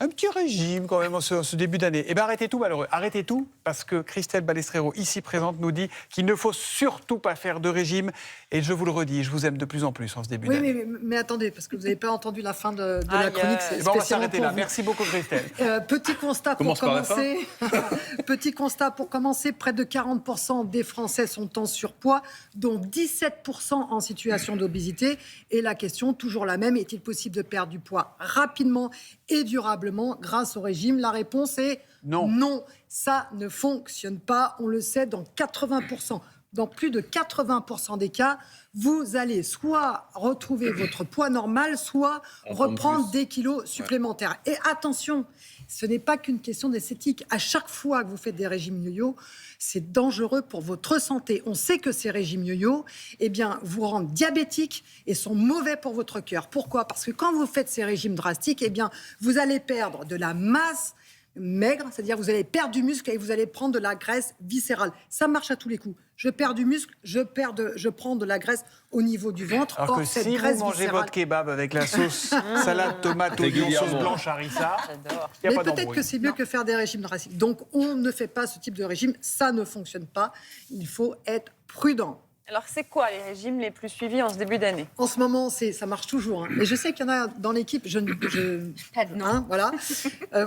un petit régime quand même en ce début d'année. Eh bien, arrêtez tout, malheureux. Arrêtez tout, parce que Christelle Balestrero, ici présente, nous dit qu'il ne faut surtout pas faire de régime. Et je vous le redis, je vous aime de plus en plus en ce début d'année. Oui, mais attendez, parce que vous n'avez pas entendu la fin de la chronique. Eh ben, on va s'arrêter là. Merci beaucoup, Christelle. Petit constat pour commencer. Petit constat pour commencer. Près de 40% des Français sont en surpoids, dont 17% en situation d'obésité. Et la question, toujours la même, est-il possible de perdre du poids rapidement et durablement grâce au régime? La réponse est non. Non, ça ne fonctionne pas. On le sait, dans 80%. Dans plus de 80% des cas, vous allez soit retrouver votre poids normal, soit reprendre des kilos supplémentaires. Et attention, ce n'est pas qu'une question d'esthétique. À chaque fois que vous faites des régimes yo-yo, c'est dangereux pour votre santé. On sait que ces régimes yo-yo, vous rendent diabétique et sont mauvais pour votre cœur. Pourquoi ? Parce que quand vous faites ces régimes drastiques, vous allez perdre de la masse maigre, c'est-à-dire vous allez perdre du muscle et vous allez prendre de la graisse viscérale. Ça marche à tous les coups. Je perds du muscle, je prends de la graisse au niveau du ventre. Alors que si vous mangez votre kebab avec la sauce salade, tomate, oignon, sauce blanche, harissa, il n'y a pas d'embrouille. Peut-être que c'est mieux que faire des régimes drastiques. Donc on ne fait pas ce type de régime, ça ne fonctionne pas. Il faut être prudent. Alors, c'est quoi les régimes les plus suivis en ce début d'année ? En ce moment, ça marche toujours. Et je sais qu'il y en a dans l'équipe,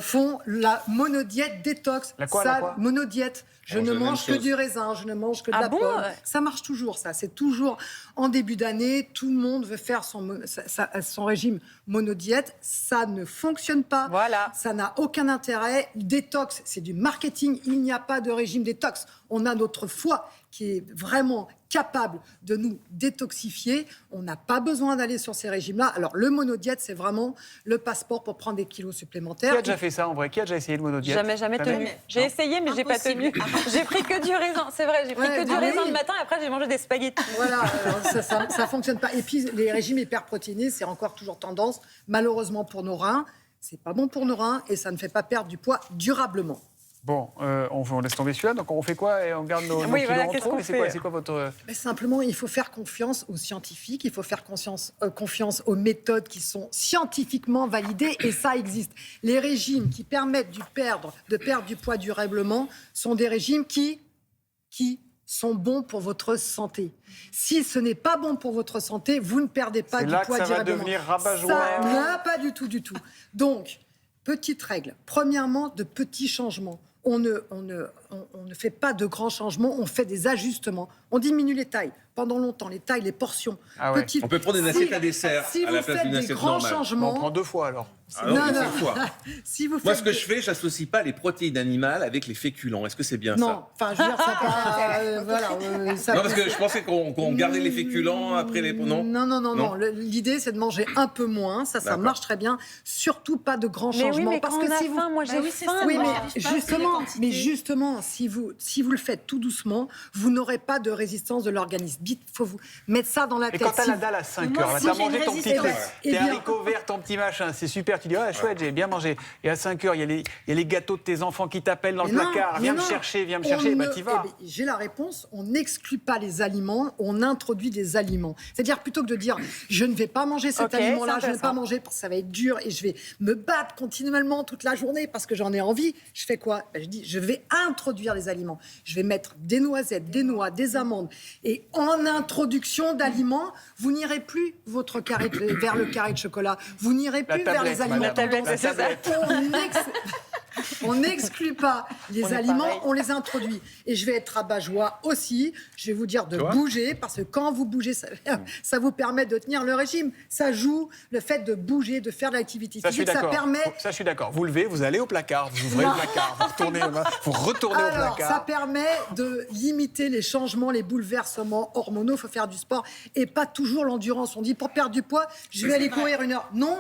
font la monodiète détox. La quoi ? Monodiète. Je ne mange que du raisin, je ne mange que de la pomme. Ça marche toujours, ça. C'est toujours en début d'année. Tout le monde veut faire son régime monodiète. Ça ne fonctionne pas. Voilà. Ça n'a aucun intérêt. Détox, c'est du marketing. Il n'y a pas de régime détox. On a notre foie qui est vraiment capable de nous détoxifier. On n'a pas besoin d'aller sur ces régimes-là. Alors, le monodiète, c'est vraiment le passeport pour prendre des kilos supplémentaires. Qui a déjà fait ça, en vrai ? Qui a déjà essayé le monodiète ? Jamais tenu. J'ai essayé, mais j'ai pas tenu. J'ai pris que du raisin. C'est vrai, j'ai pris que du raisin le matin et après, j'ai mangé des spaghettis. Voilà, ça fonctionne pas. Et puis, les régimes hyperprotéinés, c'est encore toujours tendance. Malheureusement pour nos reins, c'est pas bon pour nos reins et ça ne fait pas perdre du poids durablement. Bon, on laisse tomber celui-là, donc on fait quoi et on garde nos kilos en trop. C'est quoi votre... Mais simplement, il faut faire confiance aux scientifiques, il faut faire confiance aux méthodes qui sont scientifiquement validées, et ça existe. Les régimes qui permettent de perdre du poids durablement sont des régimes qui sont bons pour votre santé. Si ce n'est pas bon pour votre santé, vous ne perdez pas du poids durablement. C'est là que ça va devenir rabat-joie. Ça, pas du tout. Donc, petite règle. Premièrement, de petits changements. On ne fait pas de grands changements, on fait des ajustements. On diminue les tailles. Pendant longtemps, les tailles, les portions. On peut prendre une assiette à dessert à la place d'une assiette normale. Changements, on prend 2 fois alors. Non. Fois. Moi, ce que je fais, j'associe pas les protéines animales avec les féculents. Est-ce que c'est bien ça ? Non, enfin, je veux dire, ça pas... Non, parce que je pensais qu'on gardait les féculents après les... Non. L'idée, c'est de manger un peu moins. Ça marche très bien. Surtout pas de grands changements. Oui, mais parce que si faim, moi j'ai faim. Oui, mais justement, si vous le faites tout doucement, vous n'aurez pas de résistance de l'organisme. Il faut vous mettre ça dans la tête. Et quand t'as la dalle à 5 heures, t'as mangé ton petit truc, tes haricots verts, ton petit machin, c'est super, tu dis, chouette, j'ai bien mangé. Et à 5 heures, il y a les gâteaux de tes enfants qui t'appellent dans le placard, viens me chercher, t'y vas. J'ai la réponse, on n'exclut pas les aliments, on introduit des aliments. C'est-à-dire, plutôt que de dire, je ne vais pas manger cet aliment-là, je ne vais pas manger parce que ça va être dur et je vais me battre continuellement toute la journée parce que j'en ai envie, je fais quoi ? Je dis, je vais introduire les aliments. Je vais mettre des noisettes, des noix, des amandes. Et en introduction d'aliments, vous n'irez plus vers le carré de chocolat. Vous n'irez plus vers les aliments. On n'exclut pas les aliments, on les introduit. Et je vais être rabat-joie aussi. Je vais vous dire de bouger, parce que quand vous bougez, ça vous permet de tenir le régime. Ça joue le fait de bouger, de faire de l'activité physique. Ça je suis d'accord. Vous levez, vous allez au placard, vous ouvrez le placard, vous retournez au placard. Ça permet de limiter les changements, les bouleversements hormonaux. Il faut faire du sport et pas toujours l'endurance. On dit pour perdre du poids, je vais aller courir 1 heure. Non,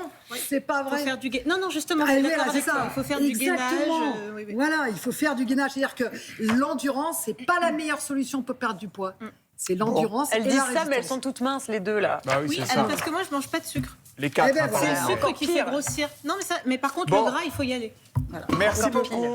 c'est pas vrai. Faut faire non, justement, je suis d'accord avec ça. Il faut faire du gainage. Voilà, il faut faire du gainage. C'est-à-dire que l'endurance, c'est pas la meilleure solution pour perdre du poids. C'est l'endurance et la résistance. Elles disent ça, mais elles sont toutes minces, les deux, là. Oui, parce que moi, je mange pas de sucre. Les 4. C'est le sucre qui fait grossir. Non, mais par contre, le gras, il faut y aller. Merci beaucoup.